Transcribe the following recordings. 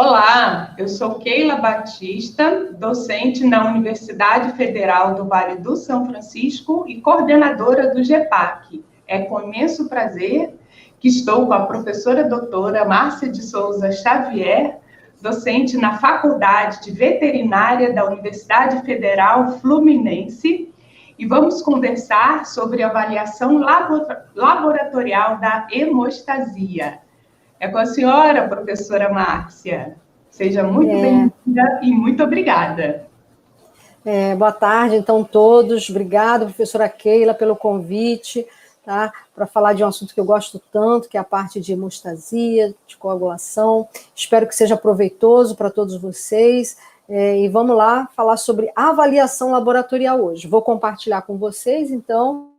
Olá, eu sou Keila Batista, docente na Universidade Federal do Vale do São Francisco e coordenadora do GEPAC. É com imenso prazer que estou com a professora doutora Márcia de Souza Xavier, docente na Faculdade de Veterinária da Universidade Federal Fluminense, e vamos conversar sobre avaliação laboratorial da hemostasia. É com a senhora, professora Márcia. Seja muito bem-vinda e muito obrigada. Boa tarde, então, todos. Obrigada, professora Keila, pelo convite, tá? Para falar de um assunto que eu gosto tanto, que é a parte de hemostasia, de coagulação. Espero que seja proveitoso para todos vocês. E vamos lá falar sobre avaliação laboratorial hoje. Vou compartilhar com vocês, então,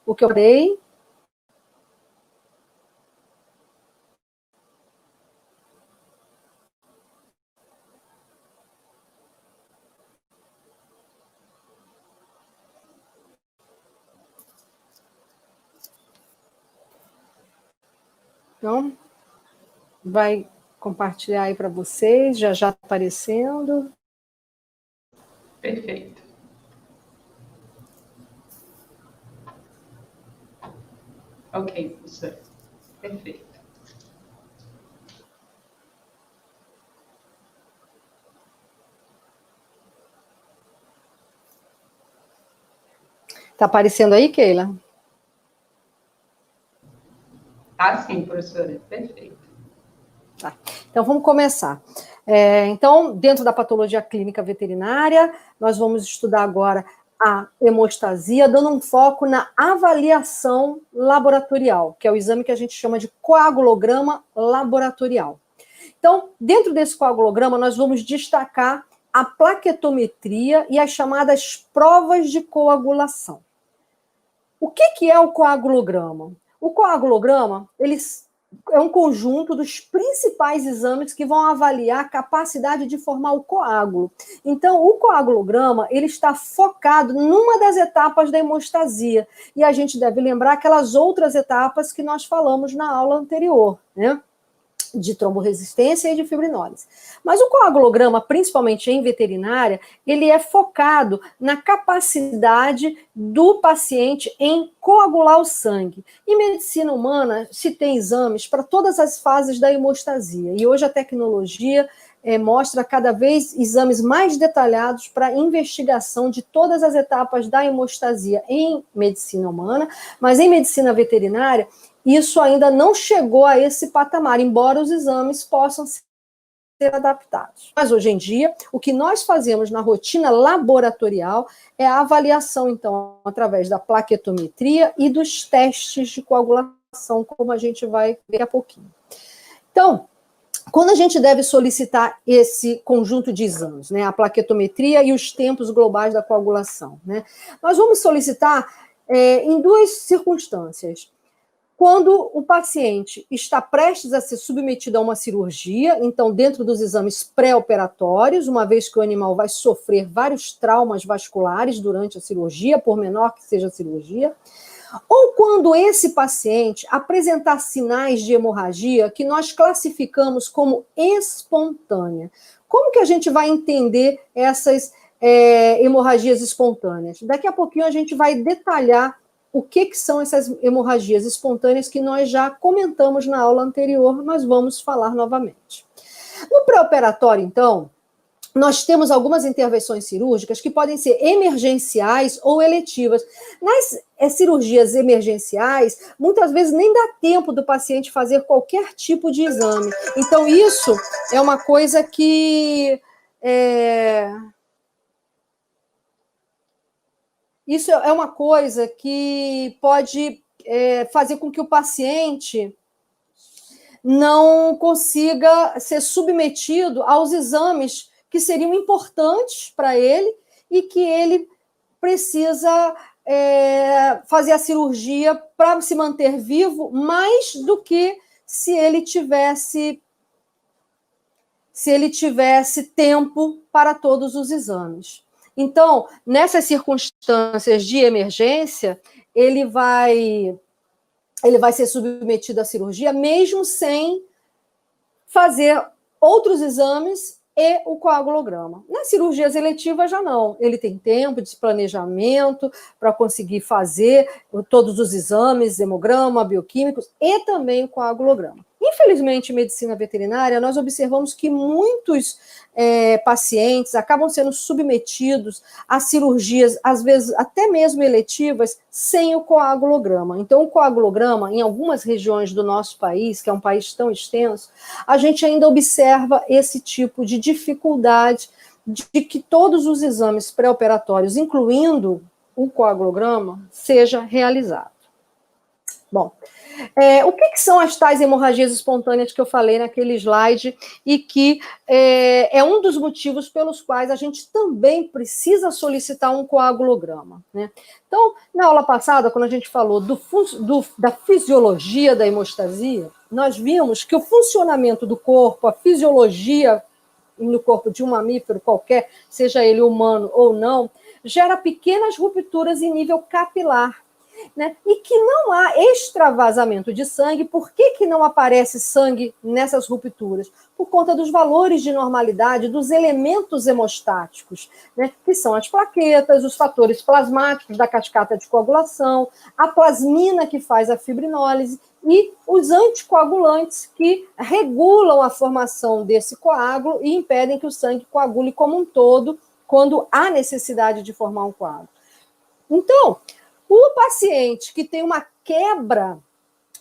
o que eu dei. Então, vai compartilhar aí para vocês, já está aparecendo. Perfeito. Ok, professora. Perfeito. Está aparecendo aí, Keila? Tá sim, professora. Perfeito. Tá. Então, vamos começar. Então, dentro da patologia clínica veterinária, nós vamos estudar agora a hemostasia, dando um foco na avaliação laboratorial, que é o exame que a gente chama de coagulograma laboratorial. Então, dentro desse coagulograma, nós vamos destacar a plaquetometria e as chamadas provas de coagulação. O que é o coagulograma? O coagulograma, ele é um conjunto dos principais exames que vão avaliar a capacidade de formar o coágulo. Então, o coagulograma, ele está focado numa das etapas da hemostasia. E a gente deve lembrar aquelas outras etapas que nós falamos na aula anterior, né? De tromboresistência e de fibrinólise. Mas o coagulograma, principalmente em veterinária, ele é focado na capacidade do paciente em coagular o sangue. Em medicina humana, se tem exames para todas as fases da hemostasia, e hoje a tecnologia mostra cada vez exames mais detalhados para investigação de todas as etapas da hemostasia em medicina humana, mas em medicina veterinária, isso ainda não chegou a esse patamar, embora os exames possam ser adaptados. Mas hoje em dia, o que nós fazemos na rotina laboratorial é a avaliação, então, através da plaquetometria e dos testes de coagulação, como a gente vai ver daqui a pouquinho. Então, quando a gente deve solicitar esse conjunto de exames, né, a plaquetometria e os tempos globais da coagulação, né, nós vamos solicitar em duas circunstâncias. Quando o paciente está prestes a ser submetido a uma cirurgia, então dentro dos exames pré-operatórios, uma vez que o animal vai sofrer vários traumas vasculares durante a cirurgia, por menor que seja a cirurgia, ou quando esse paciente apresentar sinais de hemorragia que nós classificamos como espontânea. Como que a gente vai entender essas hemorragias espontâneas? Daqui a pouquinho a gente vai detalhar o que são essas hemorragias espontâneas que nós já comentamos na aula anterior, mas vamos falar novamente. No pré-operatório, então, nós temos algumas intervenções cirúrgicas que podem ser emergenciais ou eletivas. Nas cirurgias emergenciais, muitas vezes nem dá tempo do paciente fazer qualquer tipo de exame. Então, isso é uma coisa que Isso é uma coisa que pode fazer com que o paciente não consiga ser submetido aos exames que seriam importantes para ele e que ele precisa fazer a cirurgia para se manter vivo mais do que se ele tivesse tempo para todos os exames. Então, nessas circunstâncias de emergência, ele vai ser submetido à cirurgia, mesmo sem fazer outros exames e o coagulograma. Nas cirurgias eletivas já não, ele tem tempo de planejamento para conseguir fazer todos os exames, hemograma, bioquímicos e também o coagulograma. Infelizmente, em medicina veterinária, nós observamos que muitos pacientes acabam sendo submetidos a cirurgias, às vezes até mesmo eletivas, sem o coagulograma. Então, o coagulograma, em algumas regiões do nosso país, que é um país tão extenso, a gente ainda observa esse tipo de dificuldade de que todos os exames pré-operatórios, incluindo o coagulograma, seja realizado. Bom, o que são as tais hemorragias espontâneas que eu falei naquele slide e que é um dos motivos pelos quais a gente também precisa solicitar um coagulograma, né? Então, na aula passada, quando a gente falou da fisiologia da hemostasia, nós vimos que o funcionamento do corpo, a fisiologia no corpo de um mamífero qualquer, seja ele humano ou não, gera pequenas rupturas em nível capilar, né? E que não há extravasamento de sangue. Por que não aparece sangue nessas rupturas? Por conta dos valores de normalidade dos elementos hemostáticos, né? Que são as plaquetas, os fatores plasmáticos da cascata de coagulação, a plasmina que faz a fibrinólise e os anticoagulantes que regulam a formação desse coágulo e impedem que o sangue coagule como um todo quando há necessidade de formar um coágulo. Então, o paciente que tem uma quebra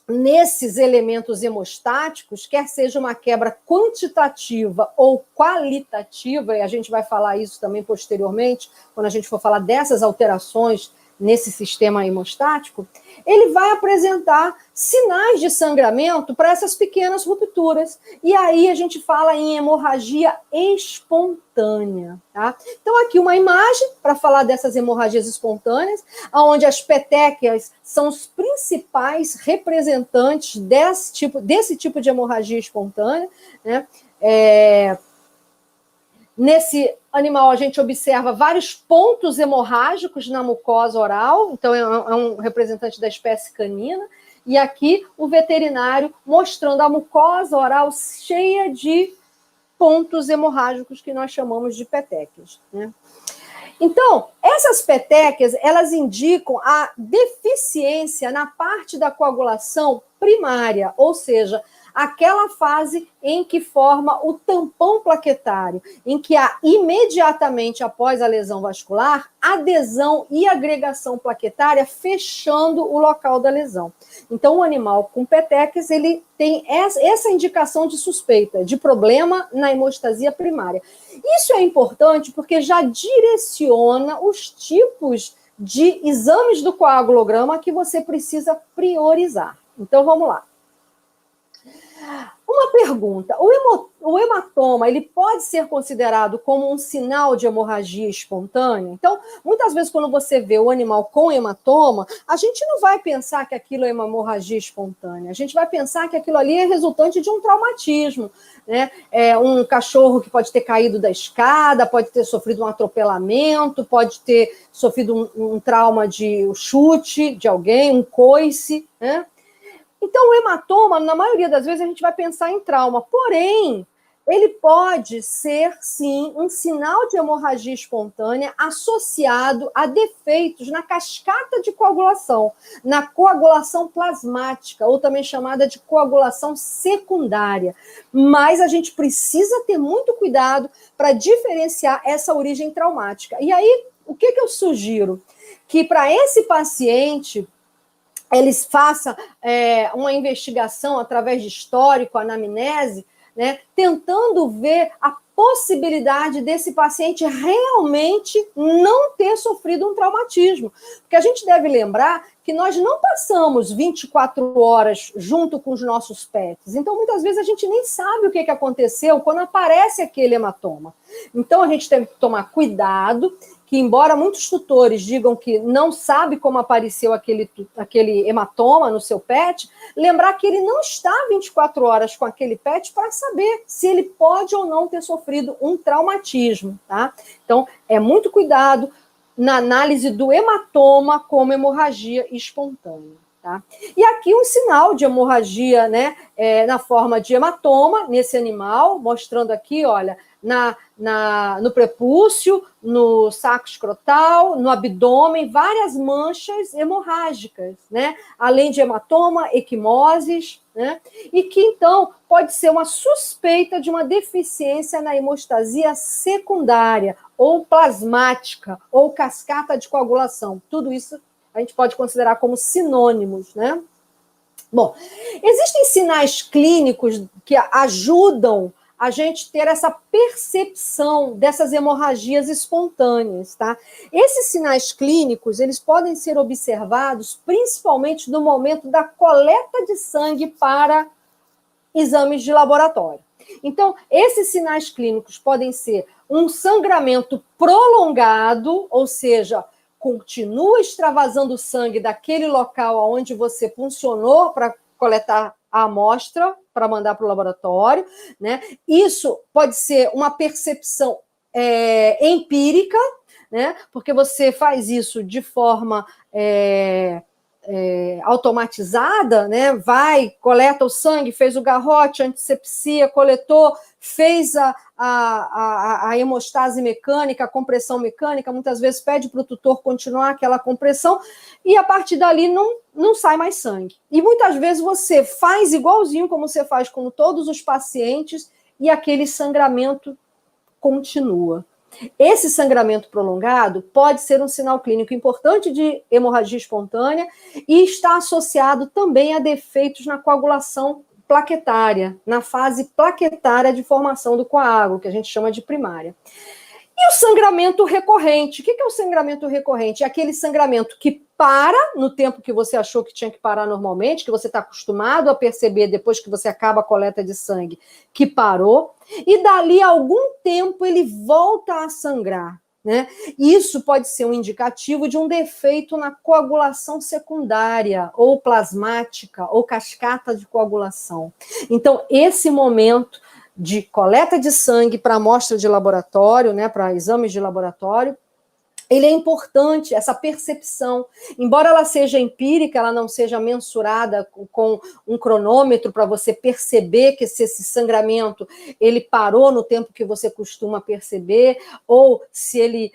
nesses elementos hemostáticos, quer seja uma quebra quantitativa ou qualitativa, e a gente vai falar isso também posteriormente, quando a gente for falar dessas alterações nesse sistema hemostático, ele vai apresentar sinais de sangramento para essas pequenas rupturas. E aí a gente fala em hemorragia espontânea, tá? Então aqui uma imagem para falar dessas hemorragias espontâneas, onde as petequias são os principais representantes desse tipo de hemorragia espontânea, né? Nesse animal, a gente observa vários pontos hemorrágicos na mucosa oral, então é um representante da espécie canina, e aqui o veterinário mostrando a mucosa oral cheia de pontos hemorrágicos que nós chamamos de petequias, né? Então, essas petequias, elas indicam a deficiência na parte da coagulação primária, ou seja, aquela fase em que forma o tampão plaquetário, em que há imediatamente após a lesão vascular, adesão e agregação plaquetária fechando o local da lesão. Então, o animal com petequias, ele tem essa indicação de suspeita, de problema na hemostasia primária. Isso é importante porque já direciona os tipos de exames do coagulograma que você precisa priorizar. Então, vamos lá. Uma pergunta, o hematoma, ele pode ser considerado como um sinal de hemorragia espontânea? Então, muitas vezes quando você vê o animal com hematoma, a gente não vai pensar que aquilo é uma hemorragia espontânea, a gente vai pensar que aquilo ali é resultante de um traumatismo, né? Um cachorro que pode ter caído da escada, pode ter sofrido um atropelamento, pode ter sofrido um trauma de chute de alguém, um coice, né? Então, o hematoma, na maioria das vezes, a gente vai pensar em trauma. Porém, ele pode ser, sim, um sinal de hemorragia espontânea associado a defeitos na cascata de coagulação, na coagulação plasmática, ou também chamada de coagulação secundária. Mas a gente precisa ter muito cuidado para diferenciar essa origem traumática. E aí, o que eu sugiro? Que para esse paciente eles façam uma investigação através de histórico, anamnese, né, tentando ver a possibilidade desse paciente realmente não ter sofrido um traumatismo. Porque a gente deve lembrar que nós não passamos 24 horas junto com os nossos pets. Então, muitas vezes, a gente nem sabe o que aconteceu quando aparece aquele hematoma. Então, a gente tem que tomar cuidado, que embora muitos tutores digam que não sabe como apareceu aquele hematoma no seu pet, lembrar que ele não está 24 horas com aquele pet para saber se ele pode ou não ter sofrido um traumatismo, tá? Então, é muito cuidado na análise do hematoma como hemorragia espontânea. Tá? E aqui um sinal de hemorragia, né, na forma de hematoma nesse animal, mostrando aqui, olha, no prepúcio, no saco escrotal, no abdômen, várias manchas hemorrágicas, né? Além de hematoma, equimoses, né? E que, então, pode ser uma suspeita de uma deficiência na hemostasia secundária, ou plasmática, ou cascata de coagulação. Tudo isso a gente pode considerar como sinônimos, né? Bom, existem sinais clínicos que ajudam a gente ter essa percepção dessas hemorragias espontâneas, tá? Esses sinais clínicos, eles podem ser observados principalmente no momento da coleta de sangue para exames de laboratório. Então, esses sinais clínicos podem ser um sangramento prolongado, ou seja, continua extravasando sangue daquele local onde você funcionou para coletar a amostra, para mandar para o laboratório, né? Isso pode ser uma percepção empírica, né? Porque você faz isso de forma automatizada, né? Vai, coleta o sangue, fez o garrote, antisepsia, coletou, fez a hemostase mecânica, a compressão mecânica, muitas vezes pede para o tutor continuar aquela compressão, e a partir dali não sai mais sangue. E muitas vezes você faz igualzinho como você faz com todos os pacientes, e aquele sangramento continua. Esse sangramento prolongado pode ser um sinal clínico importante de hemorragia espontânea e está associado também a defeitos na coagulação plaquetária, na fase plaquetária de formação do coágulo, que a gente chama de primária. E o sangramento recorrente? O que é o sangramento recorrente? É aquele sangramento que para no tempo que você achou que tinha que parar normalmente, que você está acostumado a perceber depois que você acaba a coleta de sangue, que parou, e dali a algum tempo ele volta a sangrar, né? Isso pode ser um indicativo de um defeito na coagulação secundária, ou plasmática, ou cascata de coagulação. Então, esse momento de coleta de sangue para amostra de laboratório, né, para exames de laboratório, ele é importante, essa percepção. Embora ela seja empírica, ela não seja mensurada com um cronômetro para você perceber que esse sangramento ele parou no tempo que você costuma perceber, ou se ele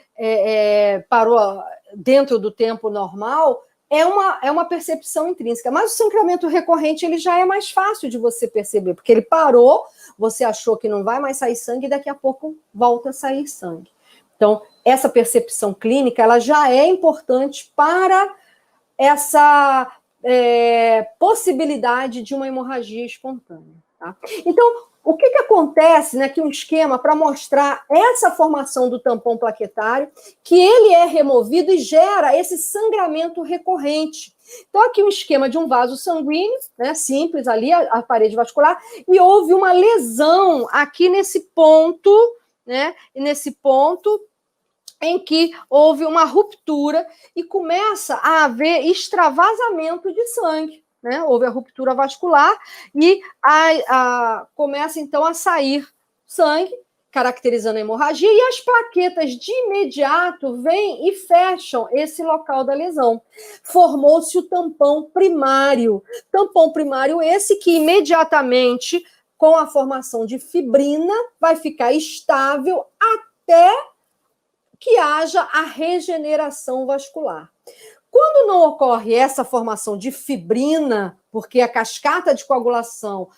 parou dentro do tempo normal, é uma percepção intrínseca. Mas o sangramento recorrente ele já é mais fácil de você perceber, porque ele parou, você achou que não vai mais sair sangue, e daqui a pouco volta a sair sangue. Então, essa percepção clínica, ela já é importante para essa possibilidade de uma hemorragia espontânea. Tá? Então, o que acontece, né, aqui um esquema para mostrar essa formação do tampão plaquetário, que ele é removido e gera esse sangramento recorrente. Então, aqui um esquema de um vaso sanguíneo, né, simples ali, a parede vascular, e houve uma lesão aqui nesse ponto, né, e nesse ponto em que houve uma ruptura e começa a haver extravasamento de sangue, né? Houve a ruptura vascular e começa então a sair sangue, caracterizando a hemorragia, e as plaquetas de imediato vêm e fecham esse local da lesão. Formou-se o tampão primário. Tampão primário esse que imediatamente, com a formação de fibrina, vai ficar estável até que haja a regeneração vascular. Quando não ocorre essa formação de fibrina, porque a cascata de coagulação,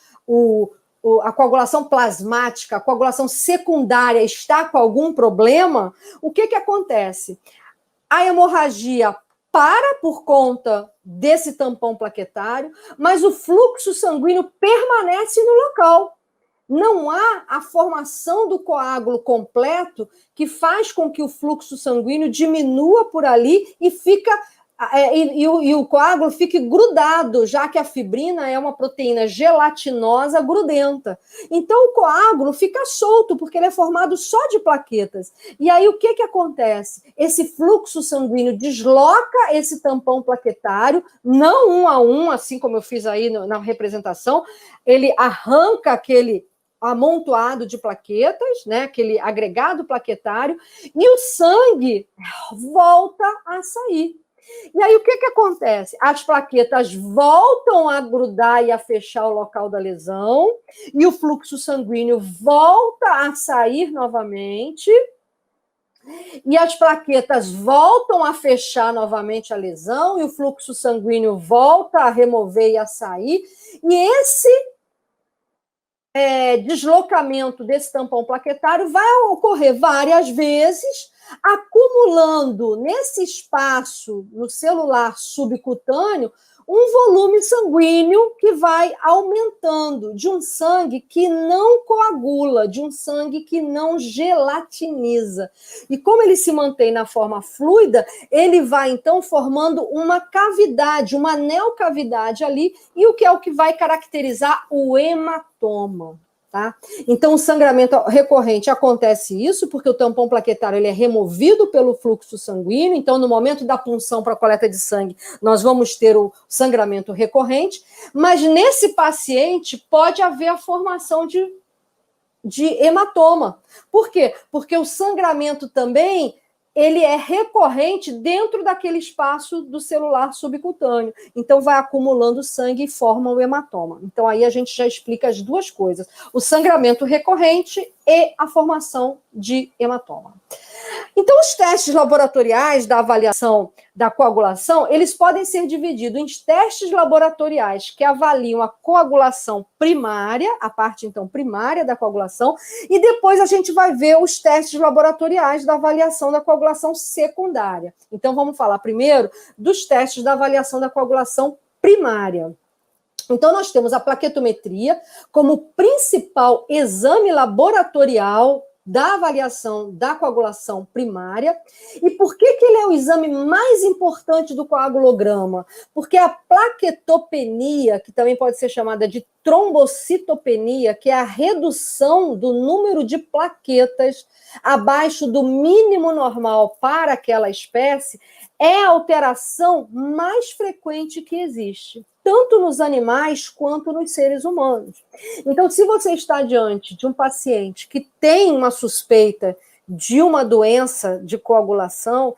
a coagulação plasmática, a coagulação secundária está com algum problema, o que acontece? A hemorragia para por conta desse tampão plaquetário, mas o fluxo sanguíneo permanece no local. Não há a formação do coágulo completo que faz com que o fluxo sanguíneo diminua por ali e o coágulo fique grudado, já que a fibrina é uma proteína gelatinosa grudenta. Então, o coágulo fica solto, porque ele é formado só de plaquetas. E aí, o que acontece? Esse fluxo sanguíneo desloca esse tampão plaquetário, não um a um, assim como eu fiz aí na representação, ele arranca aquele amontoado de plaquetas, né, aquele agregado plaquetário, e o sangue volta a sair. E aí, o que acontece? As plaquetas voltam a grudar e a fechar o local da lesão, e o fluxo sanguíneo volta a sair novamente, e as plaquetas voltam a fechar novamente a lesão, e o fluxo sanguíneo volta a remover e a sair, e esse deslocamento desse tampão plaquetário vai ocorrer várias vezes, acumulando nesse espaço, no celular subcutâneo, um volume sanguíneo que vai aumentando, de um sangue que não coagula, de um sangue que não gelatiniza. E como ele se mantém na forma fluida, ele vai, então, formando uma cavidade, uma neocavidade ali, e o que vai caracterizar o hematoma. Tá? Então, o sangramento recorrente acontece isso, porque o tampão plaquetário ele é removido pelo fluxo sanguíneo, então, no momento da punção para a coleta de sangue, nós vamos ter o sangramento recorrente, mas nesse paciente pode haver a formação de hematoma. Por quê? Porque o sangramento também ele é recorrente dentro daquele espaço do celular subcutâneo. Então, vai acumulando sangue e forma o hematoma. Então, aí a gente já explica as duas coisas. O sangramento recorrente e a formação de hematoma. Então, os testes laboratoriais da avaliação da coagulação, eles podem ser divididos em testes laboratoriais que avaliam a coagulação primária, a parte, então, primária da coagulação, e depois a gente vai ver os testes laboratoriais da avaliação da coagulação secundária. Então, vamos falar primeiro dos testes da avaliação da coagulação primária. Então, nós temos a plaquetometria como principal exame laboratorial da avaliação da coagulação primária. E por que ele é o exame mais importante do coagulograma? Porque a plaquetopenia, que também pode ser chamada de trombocitopenia, que é a redução do número de plaquetas abaixo do mínimo normal para aquela espécie, é a alteração mais frequente que existe, tanto nos animais quanto nos seres humanos. Então, se você está diante de um paciente que tem uma suspeita de uma doença de coagulação,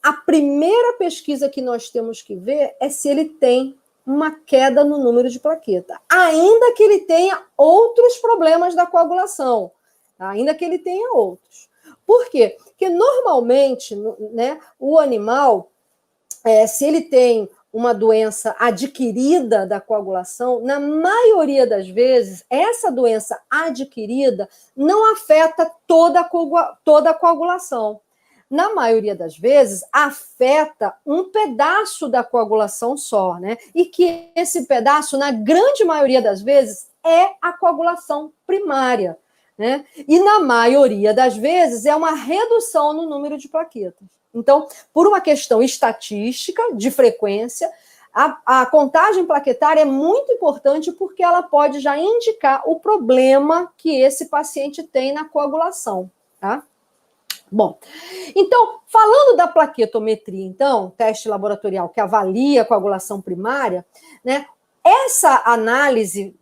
a primeira pesquisa que nós temos que ver é se ele tem uma queda no número de plaqueta, ainda que ele tenha outros problemas da coagulação, ainda que ele tenha outros. Por quê? Porque normalmente, né, o animal, se ele tem uma doença adquirida da coagulação, na maioria das vezes, essa doença adquirida não afeta toda a coagulação. Na maioria das vezes, afeta um pedaço da coagulação só, né? E que esse pedaço, na grande maioria das vezes, é a coagulação primária, né? E na maioria das vezes, é uma redução no número de plaquetas. Então, por uma questão estatística, de frequência, a contagem plaquetária é muito importante porque ela pode já indicar o problema que esse paciente tem na coagulação, tá? Bom, então, falando da plaquetometria, então, teste laboratorial que avalia a coagulação primária, né, essa análise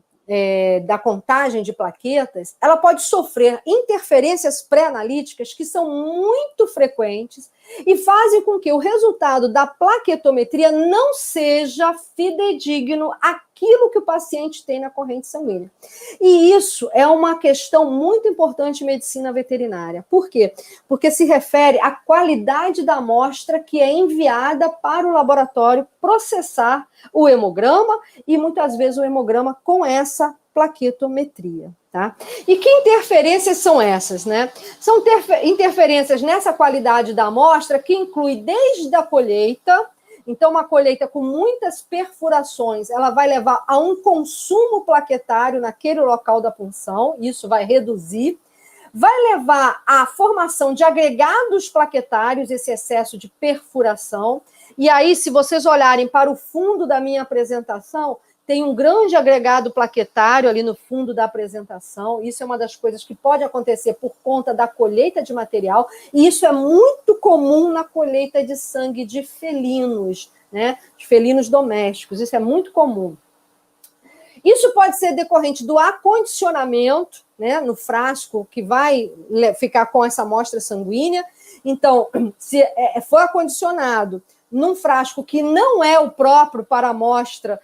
da contagem de plaquetas, ela pode sofrer interferências pré-analíticas que são muito frequentes e fazem com que o resultado da plaquetometria não seja fidedigno àquilo que o paciente tem na corrente sanguínea. E isso é uma questão muito importante em medicina veterinária. Por quê? Porque se refere à qualidade da amostra que é enviada para o laboratório processar o hemograma e muitas vezes o hemograma com essa plaquetometria, tá? E que interferências são essas, né? São interferências nessa qualidade da amostra que inclui desde a colheita. Então, uma colheita com muitas perfurações, ela vai levar a um consumo plaquetário naquele local da punção, isso vai reduzir. Vai levar à formação de agregados plaquetários, esse excesso de perfuração. E aí, se vocês olharem para o fundo da minha apresentação, tem um grande agregado plaquetário ali no fundo da apresentação. Isso é uma das coisas que pode acontecer por conta da colheita de material, e isso é muito comum na colheita de sangue de felinos, né? De felinos domésticos, isso é muito comum. Isso pode ser decorrente do acondicionamento, né, no frasco que vai ficar com essa amostra sanguínea. Então, se for acondicionado num frasco que não é o próprio para amostra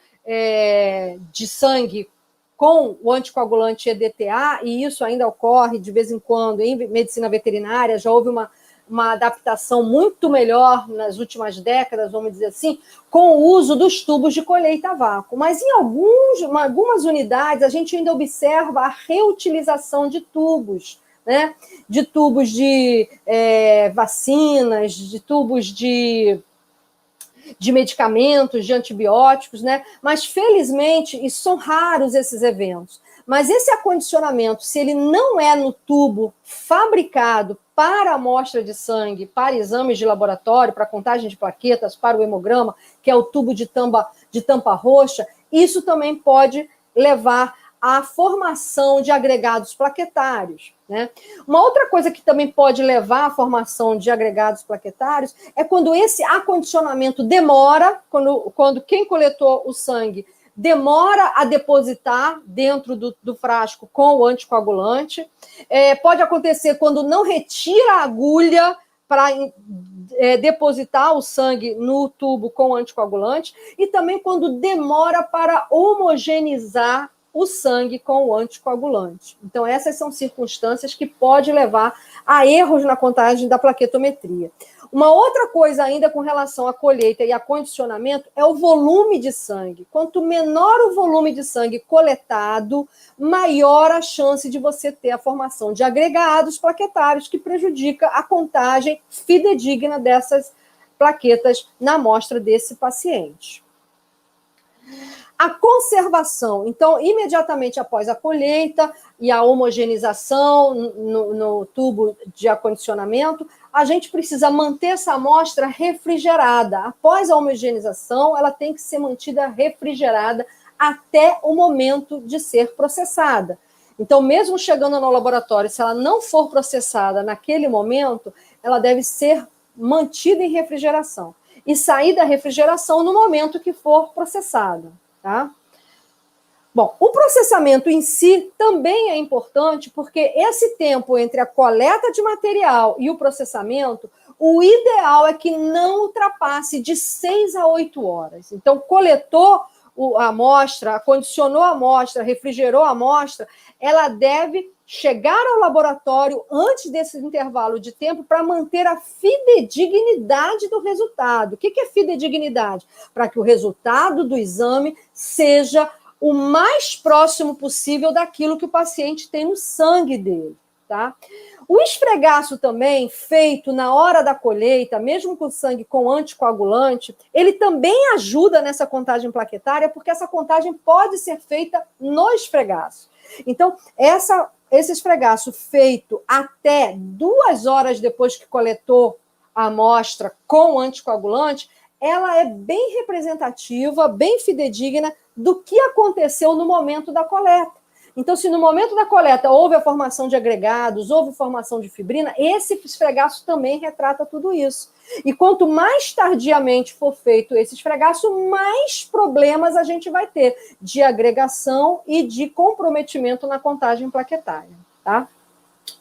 de sangue com o anticoagulante EDTA, e isso ainda ocorre de vez em quando em medicina veterinária, já houve uma adaptação muito melhor nas últimas décadas, vamos dizer assim, com o uso dos tubos de colheita a vácuo. Mas em algumas unidades, a gente ainda observa a reutilização de tubos, né? De tubos de vacinas, de tubos de medicamentos, de antibióticos, né? Mas, felizmente, e são raros esses eventos. Mas esse acondicionamento, se ele não é no tubo fabricado para amostra de sangue, para exames de laboratório, para contagem de plaquetas, para o hemograma, que é o tubo de tampa roxa, isso também pode levar à formação de agregados plaquetários, né? Uma outra coisa que também pode levar à formação de agregados plaquetários é quando esse acondicionamento demora, quando quem coletou o sangue demora a depositar dentro do frasco com o anticoagulante. Pode acontecer quando não retira a agulha para depositar o sangue no tubo com o anticoagulante, e também quando demora para homogeneizar o sangue com o anticoagulante. Então, essas são circunstâncias que podem levar a erros na contagem da plaquetometria. Uma outra coisa ainda com relação à colheita e acondicionamento é o volume de sangue. Quanto menor o volume de sangue coletado, maior a chance de você ter a formação de agregados plaquetários, que prejudica a contagem fidedigna dessas plaquetas na amostra desse paciente. A conservação, então, imediatamente após a colheita e a homogeneização no tubo de acondicionamento, a gente precisa manter essa amostra refrigerada. Após a homogeneização, ela tem que ser mantida refrigerada até o momento de ser processada. Então, mesmo chegando no laboratório, se ela não for processada naquele momento, ela deve ser mantida em refrigeração e sair da refrigeração no momento que for processada. Tá? Bom, o processamento em si também é importante, porque esse tempo entre a coleta de material e o processamento, o ideal é que não ultrapasse de 6 a 8 horas. Então, coletou a amostra, acondicionou a amostra, refrigerou a amostra, ela deve chegar ao laboratório antes desse intervalo de tempo para manter a fidedignidade do resultado. O que é fidedignidade? Para que o resultado do exame seja o mais próximo possível daquilo que o paciente tem no sangue dele, tá? O esfregaço também, feito na hora da colheita, mesmo com sangue com anticoagulante, ele também ajuda nessa contagem plaquetária, porque essa contagem pode ser feita no esfregaço. Então, esse esfregaço feito até 2 horas depois que coletou a amostra com o anticoagulante, ela é bem representativa, bem fidedigna do que aconteceu no momento da coleta. Então, se no momento da coleta houve a formação de agregados, houve formação de fibrina, esse esfregaço também retrata tudo isso. E quanto mais tardiamente for feito esse esfregaço, mais problemas a gente vai ter de agregação e de comprometimento na contagem plaquetária, tá?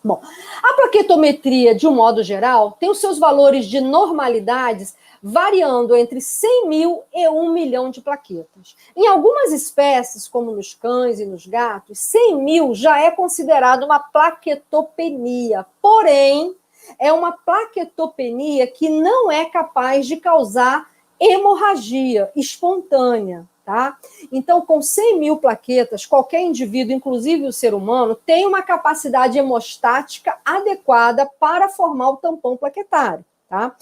Bom, a plaquetometria, de um modo geral, tem os seus valores de normalidades variando entre 100 mil e 1 milhão de plaquetas. Em algumas espécies, como nos cães e nos gatos, 100 mil já é considerado uma plaquetopenia, porém, é uma plaquetopenia que não é capaz de causar hemorragia espontânea, tá? Então, com 100 mil plaquetas, qualquer indivíduo, inclusive o ser humano, tem uma capacidade hemostática adequada para formar o tampão plaquetário, tá?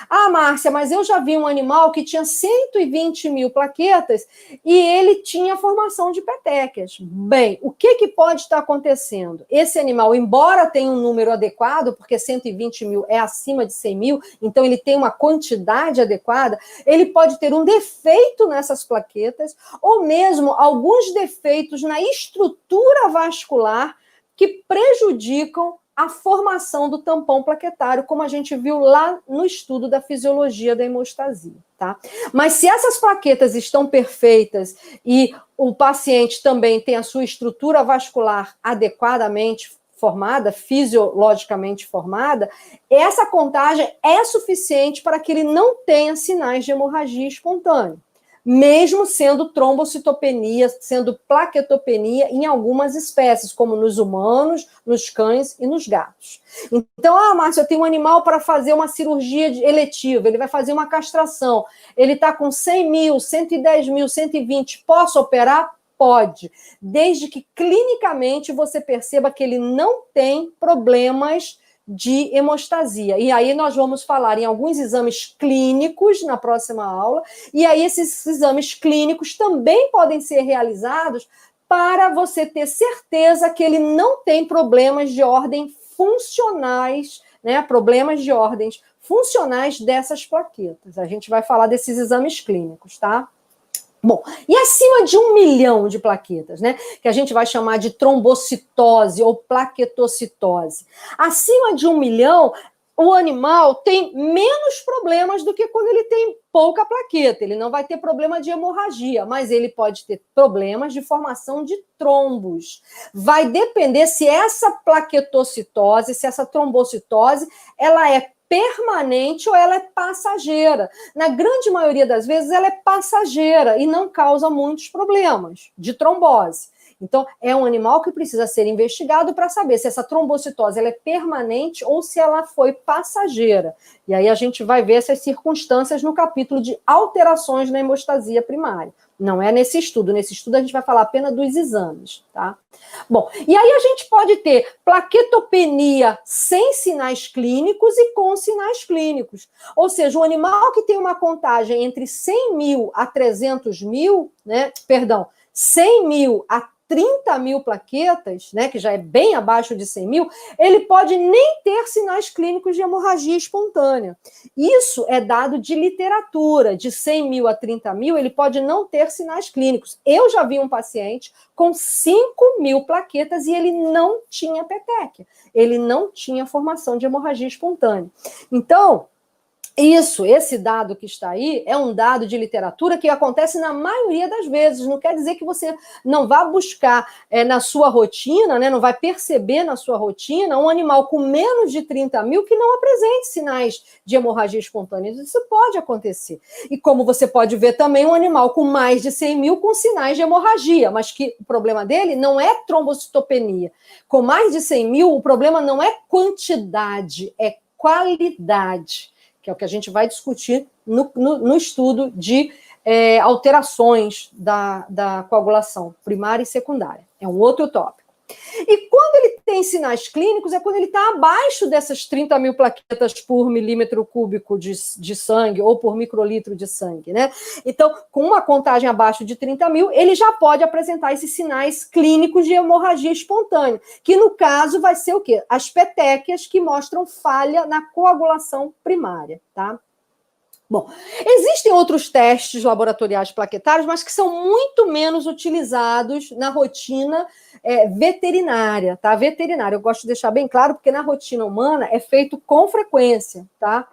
Ah, Márcia, mas eu já vi um animal que tinha 120 mil plaquetas e ele tinha formação de petequias. Bem, o que pode estar acontecendo? Esse animal, embora tenha um número adequado, porque 120 mil é acima de 100 mil, então ele tem uma quantidade adequada, ele pode ter um defeito nessas plaquetas ou mesmo alguns defeitos na estrutura vascular que prejudicam a formação do tampão plaquetário, como a gente viu lá no estudo da fisiologia da hemostasia, tá? Mas se essas plaquetas estão perfeitas e o paciente também tem a sua estrutura vascular adequadamente formada, fisiologicamente formada, essa contagem é suficiente para que ele não tenha sinais de hemorragia espontânea, mesmo sendo trombocitopenia, sendo plaquetopenia em algumas espécies, como nos humanos, nos cães e nos gatos. Então, Márcio, eu tenho um animal para fazer uma cirurgia eletiva, ele vai fazer uma castração, ele está com 100 mil, 110 mil, 120, posso operar? Pode, desde que clinicamente você perceba que ele não tem problemas de hemostasia. E aí nós vamos falar em alguns exames clínicos na próxima aula, e aí esses exames clínicos também podem ser realizados para você ter certeza que ele não tem problemas de ordem funcionais, né? Problemas de ordens funcionais dessas plaquetas. A gente vai falar desses exames clínicos, tá? Bom, e acima de 1 milhão de plaquetas, né, que a gente vai chamar de trombocitose ou plaquetocitose, acima de 1 milhão, o animal tem menos problemas do que quando ele tem pouca plaqueta. Ele não vai ter problema de hemorragia, mas ele pode ter problemas de formação de trombos. Vai depender se essa plaquetocitose, se essa trombocitose, ela é permanente ou ela é passageira. Na grande maioria das vezes, ela é passageira e não causa muitos problemas de trombose. Então, é um animal que precisa ser investigado para saber se essa trombocitose ela é permanente ou se ela foi passageira. E aí a gente vai ver essas circunstâncias no capítulo de alterações na hemostasia primária. Não é nesse estudo a gente vai falar apenas dos exames, tá? Bom, e aí a gente pode ter plaquetopenia sem sinais clínicos e com sinais clínicos. Ou seja, um animal que tem uma contagem entre 100 mil a 300 mil, né? Perdão, 100 mil a 30 mil plaquetas, né, que já é bem abaixo de 100 mil, ele pode nem ter sinais clínicos de hemorragia espontânea. Isso é dado de literatura, de 100 mil a 30 mil, ele pode não ter sinais clínicos. Eu já vi um paciente com 5 mil plaquetas e ele não tinha petequia, ele não tinha formação de hemorragia espontânea. Então, esse dado que está aí é um dado de literatura que acontece na maioria das vezes. Não quer dizer que você não vá buscar na sua rotina, né, não vai perceber na sua rotina um animal com menos de 30 mil que não apresente sinais de hemorragia espontânea. Isso pode acontecer. E como você pode ver também um animal com mais de 100 mil com sinais de hemorragia, mas que o problema dele não é trombocitopenia. Com mais de 100 mil, o problema não é quantidade, é qualidade, que é o que a gente vai discutir no estudo de alterações da coagulação primária e secundária. É um outro tópico. E quando ele tem sinais clínicos, é quando ele está abaixo dessas 30 mil plaquetas por milímetro cúbico de sangue ou por microlitro de sangue, né? Então, com uma contagem abaixo de 30 mil, ele já pode apresentar esses sinais clínicos de hemorragia espontânea, que no caso vai ser o quê? As petequias que mostram falha na coagulação primária, tá? Bom, existem outros testes laboratoriais plaquetários, mas que são muito menos utilizados na rotina veterinária, tá? Veterinária, eu gosto de deixar bem claro, porque na rotina humana é feito com frequência, tá?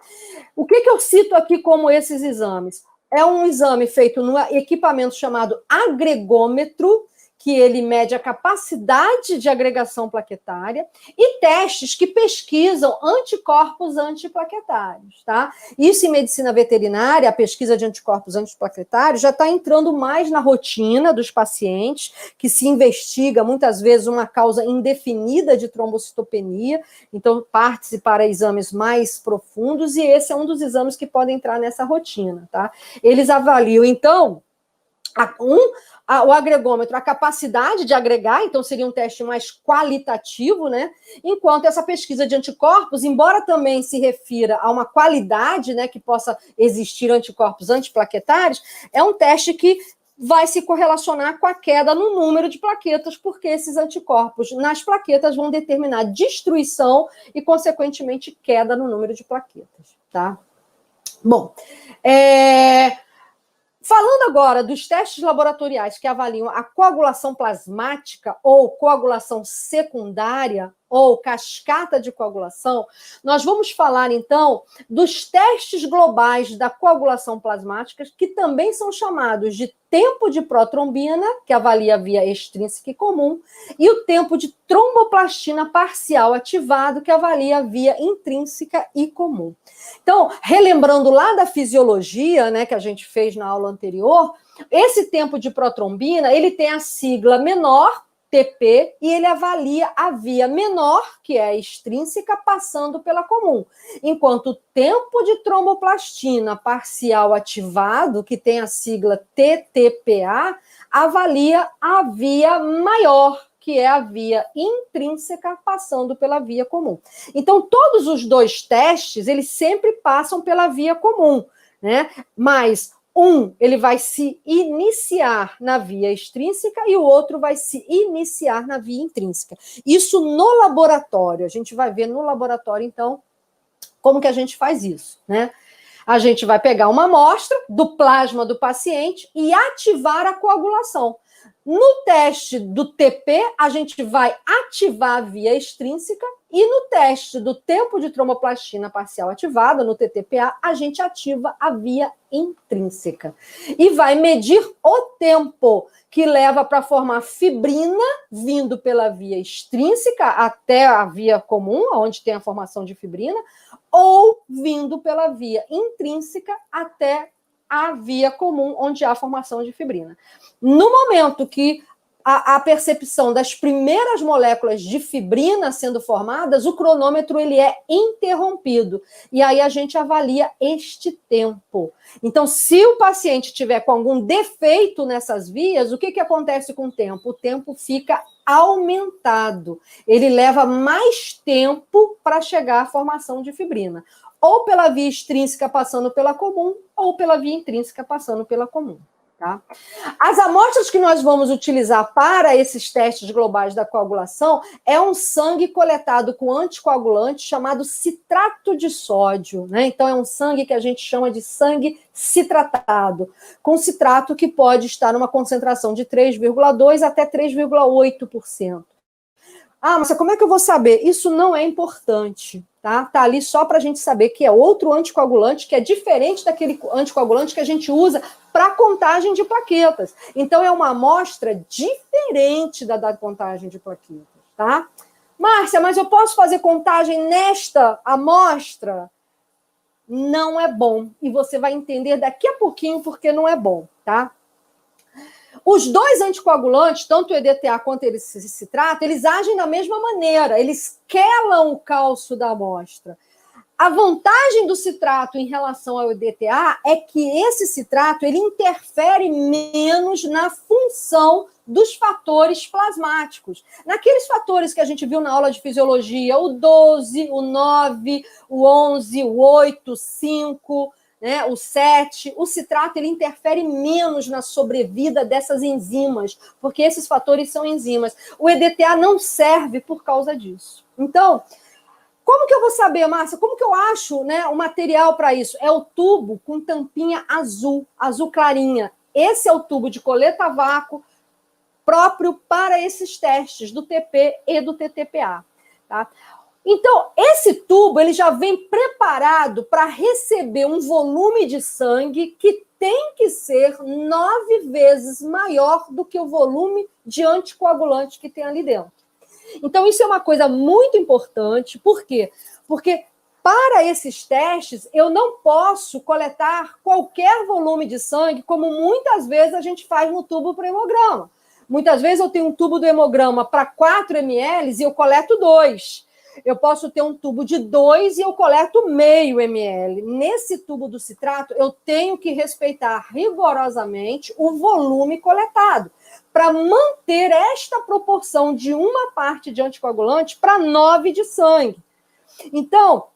O que eu cito aqui como esses exames? É um exame feito num equipamento chamado agregômetro, que ele mede a capacidade de agregação plaquetária, e testes que pesquisam anticorpos antiplaquetários, tá? Isso em medicina veterinária, a pesquisa de anticorpos antiplaquetários já está entrando mais na rotina dos pacientes, que se investiga muitas vezes uma causa indefinida de trombocitopenia, então parte-se para exames mais profundos, e esse é um dos exames que podem entrar nessa rotina, tá? Eles avaliam, então, o agregômetro, a capacidade de agregar, então seria um teste mais qualitativo, né? Enquanto essa pesquisa de anticorpos, embora também se refira a uma qualidade, né, que possa existir anticorpos antiplaquetários, é um teste que vai se correlacionar com a queda no número de plaquetas, porque esses anticorpos nas plaquetas vão determinar destruição e, consequentemente, queda no número de plaquetas, tá? Bom, falando agora dos testes laboratoriais que avaliam a coagulação plasmática ou coagulação secundária, ou cascata de coagulação, nós vamos falar, então, dos testes globais da coagulação plasmática, que também são chamados de tempo de protrombina, que avalia a via extrínseca e comum, e o tempo de tromboplastina parcial ativado, que avalia a via intrínseca e comum. Então, relembrando lá da fisiologia, né, que a gente fez na aula anterior, esse tempo de protrombina, ele tem a sigla menor, TP, e ele avalia a via menor, que é a extrínseca, passando pela comum. Enquanto o tempo de tromboplastina parcial ativado, que tem a sigla TTPA, avalia a via maior, que é a via intrínseca, passando pela via comum. Então, todos os dois testes, eles sempre passam pela via comum, né? Mas ele vai se iniciar na via extrínseca e o outro vai se iniciar na via intrínseca. Isso no laboratório. A gente vai ver no laboratório, então, como que a gente faz isso, né? A gente vai pegar uma amostra do plasma do paciente e ativar a coagulação. No teste do TP, a gente vai ativar a via extrínseca e no teste do tempo de tromboplastina parcial ativada, no TTPA, a gente ativa a via intrínseca. E vai medir o tempo que leva para formar fibrina, vindo pela via extrínseca até a via comum, onde tem a formação de fibrina, ou vindo pela via intrínseca até a via comum, onde há a formação de fibrina. No momento que a percepção das primeiras moléculas de fibrina sendo formadas, o cronômetro ele é interrompido. E aí a gente avalia este tempo. Então, se o paciente tiver com algum defeito nessas vias, o que acontece com o tempo? O tempo fica aumentado. Ele leva mais tempo para chegar à formação de fibrina. Ou pela via extrínseca passando pela comum, ou pela via intrínseca passando pela comum. Tá? As amostras que nós vamos utilizar para esses testes globais da coagulação é um sangue coletado com anticoagulante chamado citrato de sódio, né? Então é um sangue que a gente chama de sangue citratado, com citrato que pode estar numa concentração de 3,2% até 3,8%. Ah, mas como é que eu vou saber? Isso não é importante, tá? Tá ali só para a gente saber que é outro anticoagulante, que é diferente daquele anticoagulante que a gente usa para contagem de plaquetas. Então, é uma amostra diferente da contagem de plaquetas, tá? Márcia, mas eu posso fazer contagem nesta amostra? Não é bom. E você vai entender daqui a pouquinho porque não é bom, tá? Os dois anticoagulantes, tanto o EDTA quanto esse citrato, eles agem da mesma maneira, eles quelam o cálcio da amostra. A vantagem do citrato em relação ao EDTA é que esse citrato ele interfere menos na função dos fatores plasmáticos. Naqueles fatores que a gente viu na aula de fisiologia, o 12, o 9, o 11, o 8, o 5... né, o 7, o citrato ele interfere menos na sobrevida dessas enzimas, porque esses fatores são enzimas. O EDTA não serve por causa disso. Então, como que eu vou saber, Márcia? Como que eu acho, né, o material para isso? É o tubo com tampinha azul, azul clarinha. Esse é o tubo de coleta a vácuo próprio para esses testes do TP e do TTPA, tá? Então, esse tubo ele já vem preparado para receber um volume de sangue que tem que ser 9 vezes maior do que o volume de anticoagulante que tem ali dentro. Então, isso é uma coisa muito importante. Por quê? Porque para esses testes, eu não posso coletar qualquer volume de sangue, como muitas vezes a gente faz no tubo para hemograma. Muitas vezes eu tenho um tubo do hemograma para 4 ml e eu coleto 2. Eu posso ter um tubo de 2 e eu coleto meio ml. Nesse tubo do citrato, eu tenho que respeitar rigorosamente o volume coletado, para manter esta proporção de uma parte de anticoagulante para 9 de sangue. Então,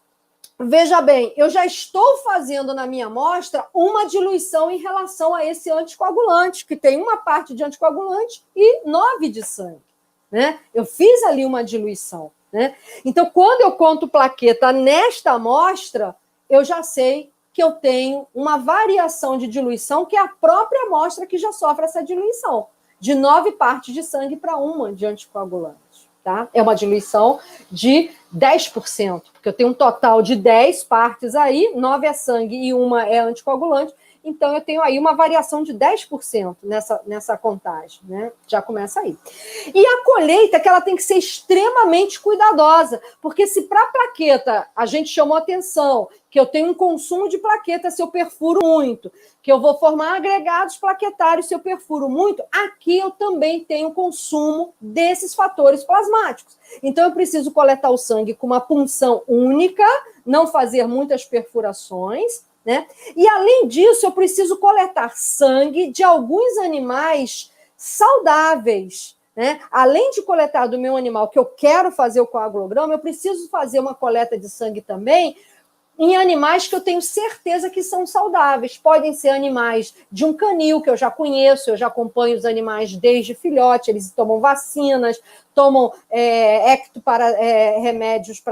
veja bem, eu já estou fazendo na minha amostra uma diluição em relação a esse anticoagulante, que tem uma parte de anticoagulante e 9 de sangue, né? Eu fiz ali uma diluição. Né? Então, quando eu conto plaqueta nesta amostra, eu já sei que eu tenho uma variação de diluição, que é a própria amostra que já sofre essa diluição, de 9 partes de sangue para uma de anticoagulante. tá? É uma diluição de 10%, porque eu tenho um total de 10 partes aí, 9 é sangue e uma é anticoagulante, então eu tenho aí uma variação de 10% nessa contagem, né? Já começa aí. E a colheita, que ela tem que ser extremamente cuidadosa, porque se para a plaqueta a gente chamou atenção que eu tenho um consumo de plaqueta se eu perfuro muito, que eu vou formar agregados plaquetários se eu perfuro muito, aqui eu também tenho consumo desses fatores plasmáticos. Então, eu preciso coletar o sangue com uma punção única, não fazer muitas perfurações, né? E, além disso, eu preciso coletar sangue de alguns animais saudáveis, né? Além de coletar do meu animal que eu quero fazer o coagulograma, eu preciso fazer uma coleta de sangue também em animais que eu tenho certeza que são saudáveis. Podem ser animais de um canil, que eu já conheço, eu já acompanho os animais desde filhote, eles tomam vacinas, tomam remédios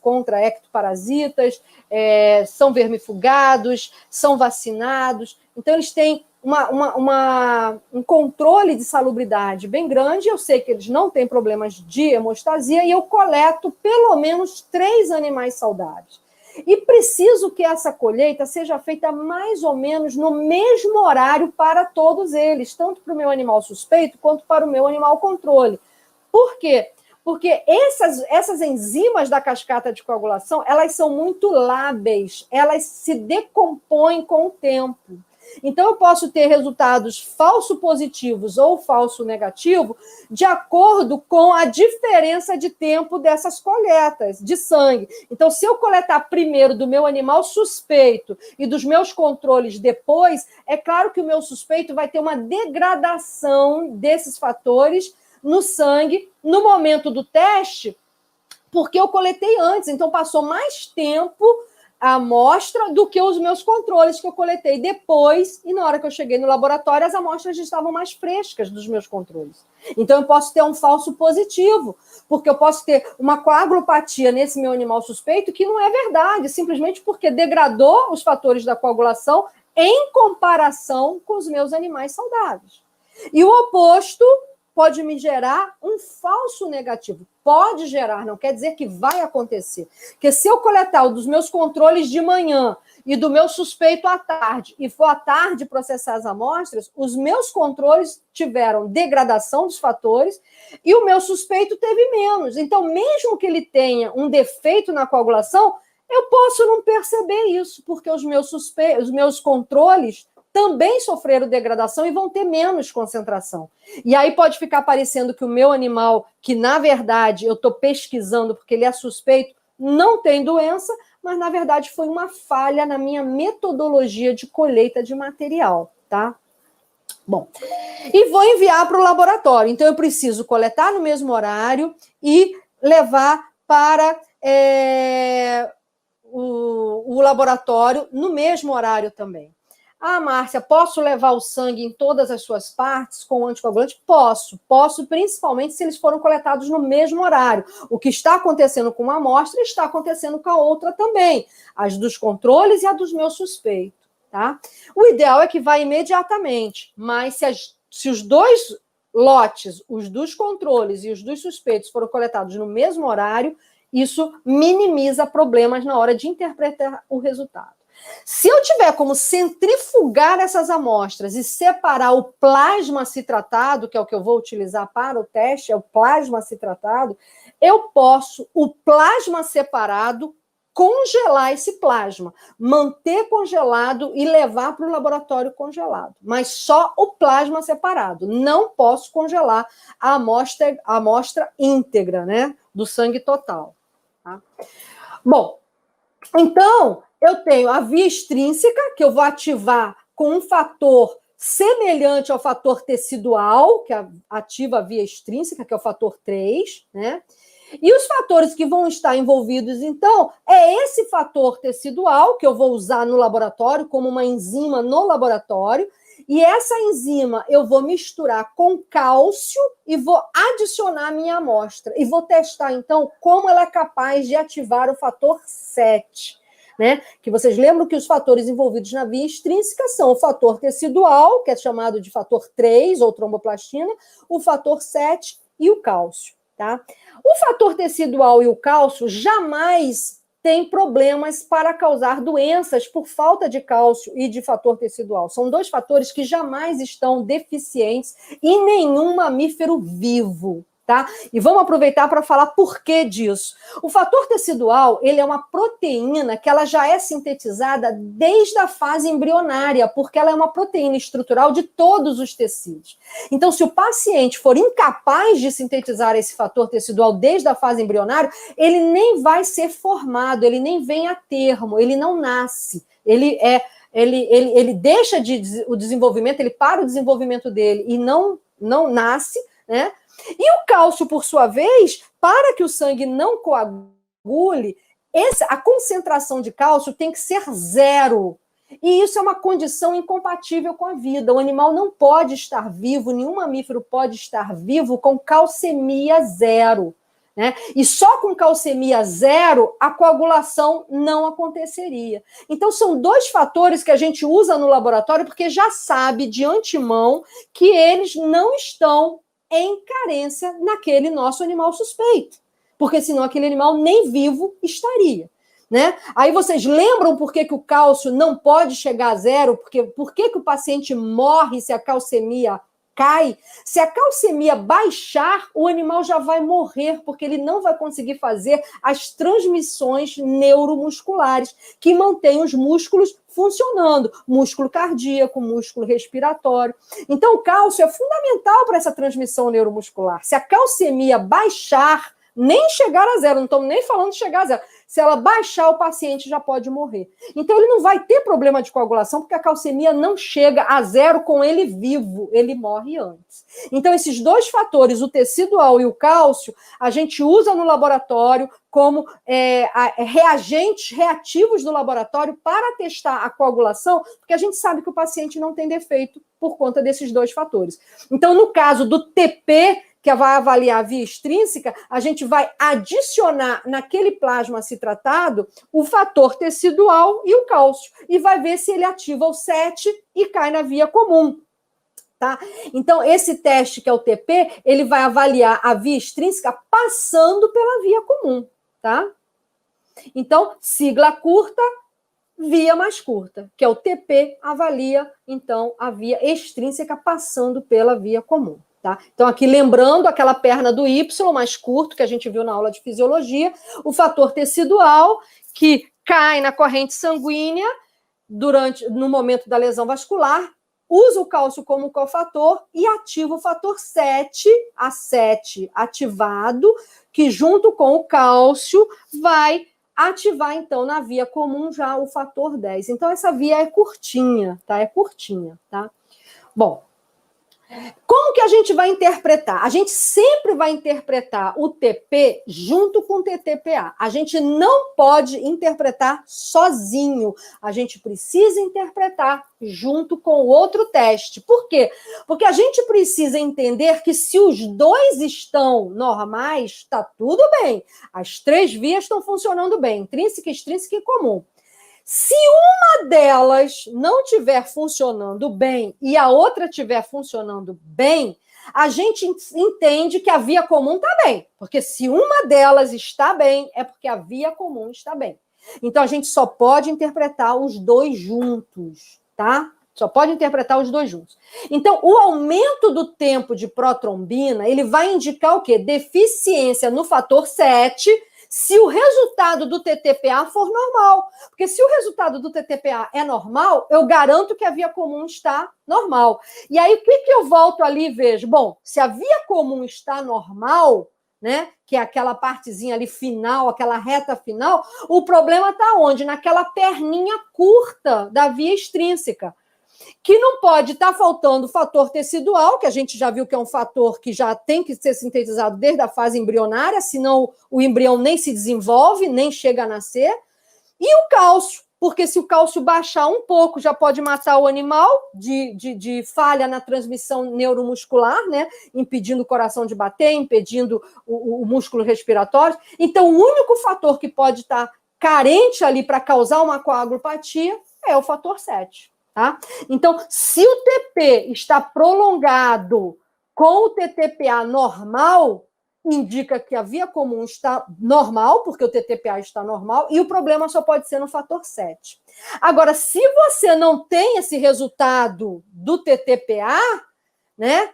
contra ectoparasitas, são vermifugados, são vacinados. Então, eles têm um controle de salubridade bem grande. Eu sei que eles não têm problemas de hemostasia e eu coleto pelo menos 3 animais saudáveis. E preciso que essa colheita seja feita mais ou menos no mesmo horário para todos eles, tanto para o meu animal suspeito quanto para o meu animal controle. Por quê? Porque essas enzimas da cascata de coagulação, elas são muito lábeis, elas se decompõem com o tempo. Então, eu posso ter resultados falso positivos ou falso negativo de acordo com a diferença de tempo dessas coletas de sangue. Então, se eu coletar primeiro do meu animal suspeito e dos meus controles depois, é claro que o meu suspeito vai ter uma degradação desses fatores no sangue no momento do teste, porque eu coletei antes. Então, passou mais tempo a amostra do que os meus controles que eu coletei depois, e na hora que eu cheguei no laboratório, as amostras já estavam mais frescas dos meus controles. Então, eu posso ter um falso positivo, porque eu posso ter uma coagulopatia nesse meu animal suspeito que não é verdade, simplesmente porque degradou os fatores da coagulação em comparação com os meus animais saudáveis. E o oposto pode me gerar um falso negativo. Pode gerar, não quer dizer que vai acontecer. Porque se eu coletar o dos meus controles de manhã e do meu suspeito à tarde, e for à tarde processar as amostras, os meus controles tiveram degradação dos fatores e o meu suspeito teve menos. Então, mesmo que ele tenha um defeito na coagulação, eu posso não perceber isso, porque os meus controles também sofreram degradação e vão ter menos concentração. E aí pode ficar parecendo que o meu animal, que na verdade eu estou pesquisando porque ele é suspeito, não tem doença, mas na verdade foi uma falha na minha metodologia de colheita de material, tá? Bom, e vou enviar para o laboratório. Então eu preciso coletar no mesmo horário e levar para o laboratório no mesmo horário também. Ah, Márcia, posso levar o sangue em todas as suas partes com o anticoagulante? Posso, principalmente se eles foram coletados no mesmo horário. O que está acontecendo com uma amostra está acontecendo com a outra também, as dos controles e a dos meus suspeitos, tá? O ideal é que vá imediatamente, mas se os dois lotes, os dos controles e os dos suspeitos, foram coletados no mesmo horário, isso minimiza problemas na hora de interpretar o resultado. Se eu tiver como centrifugar essas amostras e separar o plasma citratado, que é o que eu vou utilizar para o teste, é o plasma citratado, eu posso, o plasma separado, congelar esse plasma, manter congelado e levar para o laboratório congelado. Mas só o plasma separado. Não posso congelar a amostra íntegra, né, do sangue total. Tá? Bom, então, eu tenho a via extrínseca, que eu vou ativar com um fator semelhante ao fator tecidual, que ativa a via extrínseca, que é o fator 3, né? E os fatores que vão estar envolvidos, então, é esse fator tecidual, que eu vou usar no laboratório, como uma enzima no laboratório, e essa enzima eu vou misturar com cálcio e vou adicionar a minha amostra. E vou testar, então, como ela é capaz de ativar o fator 7. Né? Que vocês lembram que os fatores envolvidos na via extrínseca são o fator tecidual, que é chamado de fator 3, ou tromboplastina, o fator 7 e o cálcio. tá? O fator tecidual e o cálcio jamais têm problemas para causar doenças por falta de cálcio e de fator tecidual. São dois fatores que jamais estão deficientes em nenhum mamífero vivo, tá? E vamos aproveitar para falar por que disso. O fator tecidual, ele é uma proteína que ela já é sintetizada desde a fase embrionária, porque ela é uma proteína estrutural de todos os tecidos. Então, se o paciente for incapaz de sintetizar esse fator tecidual desde a fase embrionária, ele nem vai ser formado, ele nem vem a termo, ele não nasce. Ele deixa o desenvolvimento, ele para o desenvolvimento dele e não nasce, né? E o cálcio, por sua vez, para que o sangue não coagule, a concentração de cálcio tem que ser 0. E isso é uma condição incompatível com a vida. O animal não pode estar vivo, nenhum mamífero pode estar vivo com calcemia 0. Né? E só com calcemia 0, a coagulação não aconteceria. Então, são dois fatores que a gente usa no laboratório, porque já sabe de antemão que eles não estão em carência naquele nosso animal suspeito, porque senão aquele animal nem vivo estaria, né? Aí vocês lembram por que o cálcio não pode chegar a 0, por que o paciente morre se a calcemia cai? Se a calcemia baixar, o animal já vai morrer, porque ele não vai conseguir fazer as transmissões neuromusculares que mantêm os músculos funcionando, músculo cardíaco, músculo respiratório. Então, o cálcio é fundamental para essa transmissão neuromuscular. Se a calcemia baixar, nem chegar a 0, não estamos nem falando de chegar a 0. Se ela baixar, o paciente já pode morrer. Então, ele não vai ter problema de coagulação, porque a calcemia não chega a 0 com ele vivo, ele morre antes. Então, esses dois fatores, o tecidual e o cálcio, a gente usa no laboratório como reagentes reativos do laboratório para testar a coagulação, porque a gente sabe que o paciente não tem defeito por conta desses dois fatores. Então, no caso do TP, que vai avaliar a via extrínseca, a gente vai adicionar naquele plasma citratado o fator tecidual e o cálcio, e vai ver se ele ativa o 7 e cai na via comum. Tá? Então, esse teste, que é o TP, ele vai avaliar a via extrínseca passando pela via comum. Tá? Então, sigla curta, via mais curta, que é o TP, avalia, então, a via extrínseca passando pela via comum. Tá? Então, aqui lembrando aquela perna do Y mais curto que a gente viu na aula de fisiologia, o fator tecidual que cai na corrente sanguínea no momento da lesão vascular, usa o cálcio como cofator e ativa o fator 7, A7 ativado, que junto com o cálcio vai ativar, então, na via comum já o fator 10. Então, essa via é curtinha, tá? É curtinha, tá? Bom, como que a gente vai interpretar? A gente sempre vai interpretar o TP junto com o TTPA. A gente não pode interpretar sozinho. A gente precisa interpretar junto com outro teste. Por quê? Porque a gente precisa entender que se os dois estão normais, está tudo bem. As 3 vias estão funcionando bem, intrínseca, extrínseca e comum. Se uma delas não estiver funcionando bem e a outra estiver funcionando bem, a gente entende que a via comum está bem. Porque se uma delas está bem, é porque a via comum está bem. Então, a gente só pode interpretar os dois juntos, tá? Só pode interpretar os dois juntos. Então, o aumento do tempo de protrombina, ele vai indicar o quê? Deficiência no fator 7, se o resultado do TTPA for normal. Porque se o resultado do TTPA é normal, eu garanto que a via comum está normal. E aí, o que eu volto ali e vejo? Bom, se a via comum está normal, né, que é aquela partezinha ali final, aquela reta final, o problema está onde? Naquela perninha curta da via extrínseca. Que não pode estar faltando o fator tecidual, que a gente já viu que é um fator que já tem que ser sintetizado desde a fase embrionária, senão o embrião nem se desenvolve, nem chega a nascer. E o cálcio, porque se o cálcio baixar um pouco, já pode matar o animal de falha na transmissão neuromuscular, né? Impedindo o coração de bater, impedindo o músculo respiratório. Então, o único fator que pode estar carente ali para causar uma coagulopatia é o fator 7. Tá? Então, se o TP está prolongado com o TTPA normal, indica que a via comum está normal, porque o TTPA está normal, e o problema só pode ser no fator 7. Agora, se você não tem esse resultado do TTPA, né,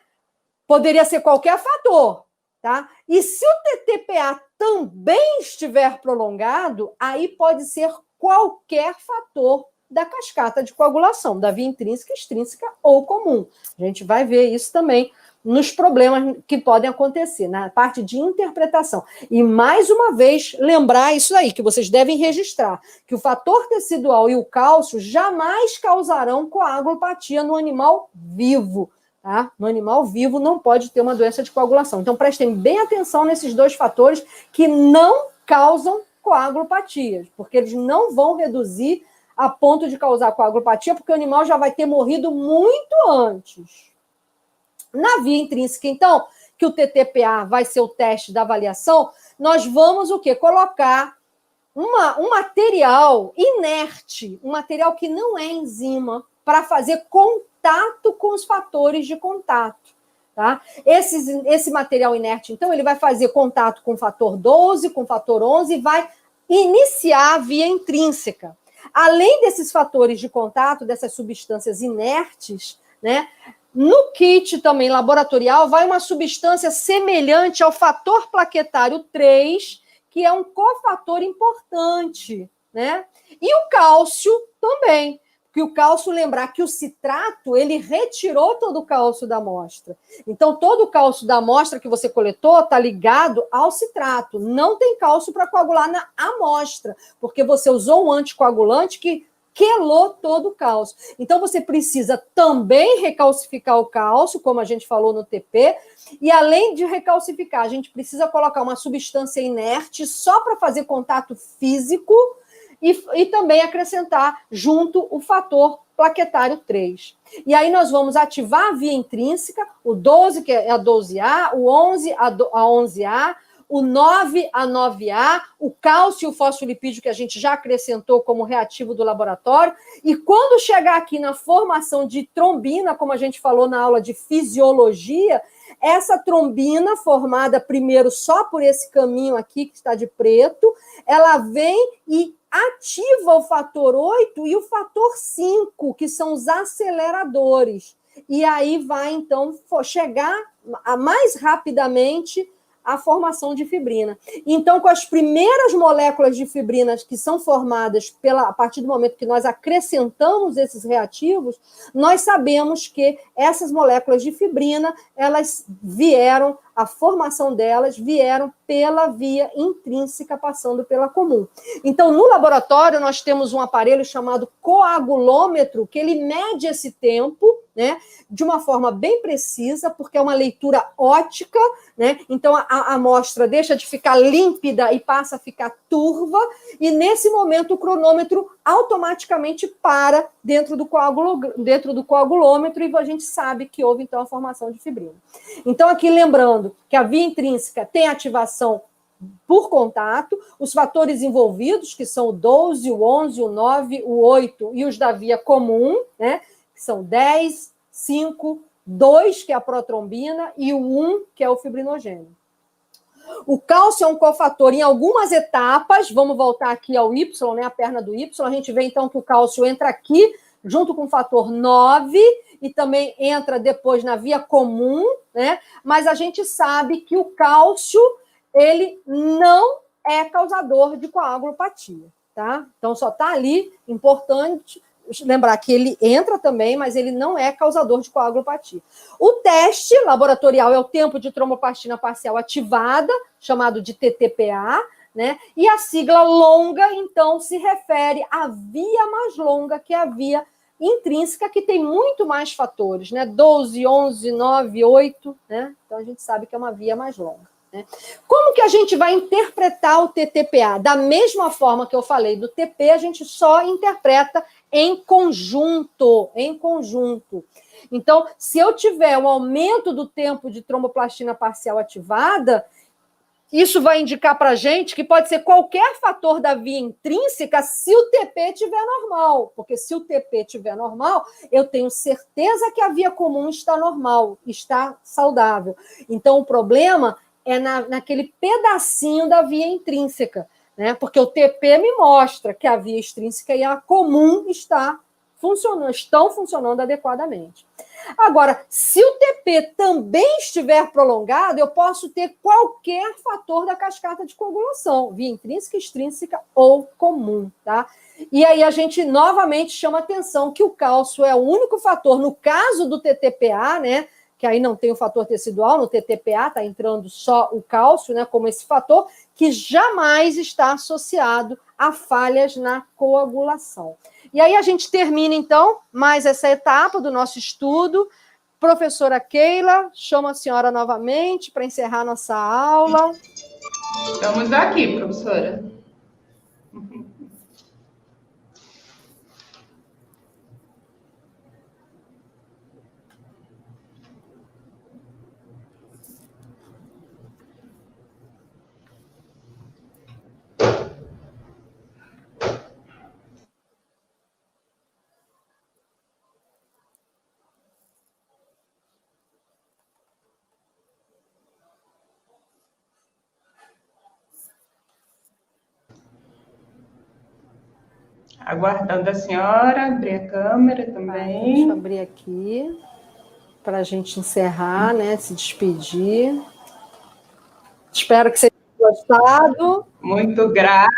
poderia ser qualquer fator, tá? E se o TTPA também estiver prolongado, aí pode ser qualquer fator da cascata de coagulação, da via intrínseca, extrínseca ou comum. A gente vai ver isso também nos problemas que podem acontecer, na parte de interpretação. E, mais uma vez, lembrar isso aí, que vocês devem registrar, que o fator tecidual e o cálcio jamais causarão coagulopatia no animal vivo. Tá? No animal vivo não pode ter uma doença de coagulação. Então, prestem bem atenção nesses dois fatores que não causam coagulopatias, porque eles não vão reduzir a ponto de causar coagulopatia, porque o animal já vai ter morrido muito antes. Na via intrínseca, então, que o TTPA vai ser o teste da avaliação, nós vamos o quê? Colocar um material inerte, um material que não é enzima, para fazer contato com os fatores de contato. Tá? Esse material inerte, então, ele vai fazer contato com o fator 12, com o fator 11 e vai iniciar a via intrínseca. Além desses fatores de contato, dessas substâncias inertes, né, no kit também laboratorial vai uma substância semelhante ao fator plaquetário 3, que é um cofator importante, né? E o cálcio também, porque o cálcio, lembrar que o citrato, ele retirou todo o cálcio da amostra. Então, todo o cálcio da amostra que você coletou está ligado ao citrato. Não tem cálcio para coagular na amostra, porque você usou um anticoagulante que quelou todo o cálcio. Então, você precisa também recalcificar o cálcio, como a gente falou no TP, e além de recalcificar, a gente precisa colocar uma substância inerte só para fazer contato físico e também acrescentar junto o fator plaquetário 3. E aí nós vamos ativar a via intrínseca, o 12, que é a 12A, o 11, a 11A, o 9, a 9A, o cálcio e o fosfolipídio que a gente já acrescentou como reativo do laboratório, e quando chegar aqui na formação de trombina, como a gente falou na aula de fisiologia, essa trombina, formada primeiro só por esse caminho aqui, que está de preto, ela vem e ativa o fator 8 e o fator 5, que são os aceleradores. E aí vai, então, chegar mais rapidamente a formação de fibrina. Então, com as primeiras moléculas de fibrinas que são formadas a partir do momento que nós acrescentamos esses reativos, nós sabemos que essas moléculas de fibrina, a formação delas vieram pela via intrínseca, passando pela comum. Então, no laboratório, nós temos um aparelho chamado coagulômetro, que ele mede esse tempo, né, de uma forma bem precisa, porque é uma leitura óptica, né? Então a amostra deixa de ficar límpida e passa a ficar turva, e nesse momento o cronômetro automaticamente para dentro do coagulômetro, e a gente sabe que houve então a formação de fibrina. Então, aqui lembrando que a via intrínseca tem ativação por contato, os fatores envolvidos, que são o 12, o 11, o 9, o 8 e os da via comum, né? Que são 10, 5, 2, que é a protrombina, e o 1, que é o fibrinogênio. O cálcio é um cofator em algumas etapas, vamos voltar aqui ao Y, né, a perna do Y, a gente vê então que o cálcio entra aqui, junto com o fator 9, e também entra depois na via comum, né, mas a gente sabe que o cálcio, ele não é causador de coagulopatia, tá? Então, só está ali, importante lembrar que ele entra também, mas ele não é causador de coagulopatia. O teste laboratorial é o tempo de tromboplastina parcial ativada, chamado de TTPA, né? E a sigla longa, então, se refere à via mais longa, que é a via intrínseca, que tem muito mais fatores, né? 12, 11, 9, 8, né? Então, a gente sabe que é uma via mais longa. Como que a gente vai interpretar o TTPA? Da mesma forma que eu falei do TP, a gente só interpreta em conjunto, Então, se eu tiver um aumento do tempo de tromboplastina parcial ativada, isso vai indicar para a gente que pode ser qualquer fator da via intrínseca se o TP estiver normal, porque se o TP estiver normal, eu tenho certeza que a via comum está normal, está saudável. Então, o problema é naquele pedacinho da via intrínseca, né? Porque o TP me mostra que a via extrínseca e a comum estão funcionando adequadamente. Agora, se o TP também estiver prolongado, eu posso ter qualquer fator da cascata de coagulação, via intrínseca, extrínseca ou comum, tá? E aí a gente novamente chama atenção que o cálcio é o único fator, no caso do TTPA, né? Que aí não tem o fator tecidual, no TTPA está entrando só o cálcio, né? Como esse fator, que jamais está associado a falhas na coagulação. E aí a gente termina, então, mais essa etapa do nosso estudo. Professora Keila, chamo a senhora novamente para encerrar nossa aula. Estamos aqui, professora. Aguardando a senhora, abrir a câmera também. Deixa eu abrir aqui, para a gente encerrar, né? Se despedir. Espero que vocês tenham gostado. Muito grata.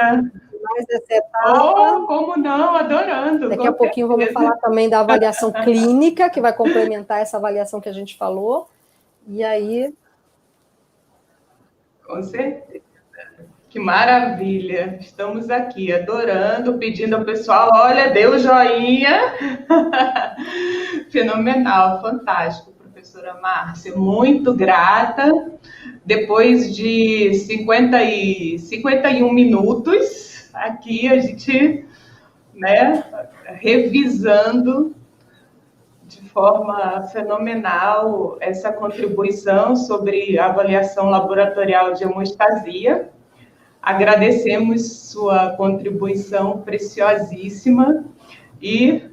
Mais essa etapa. Como não, adorando. Daqui a pouquinho vamos falar também da avaliação clínica, que vai complementar essa avaliação que a gente falou. E aí... Com certeza. Que maravilha! Estamos aqui adorando, pedindo ao pessoal, olha, dê o joinha. Fenomenal, fantástico, professora Márcia. Muito grata. Depois de 51 minutos, aqui a gente, né, revisando de forma fenomenal essa contribuição sobre avaliação laboratorial de hemostasia. Agradecemos sua contribuição preciosíssima e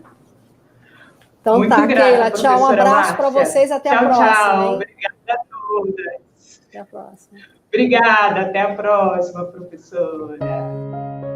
então muito tá, grata, Keila, tchau, um abraço para Márcia. vocês, até tchau, a próxima. Tchau, hein? obrigada a todas. Até a próxima. Obrigada, até a próxima, professora.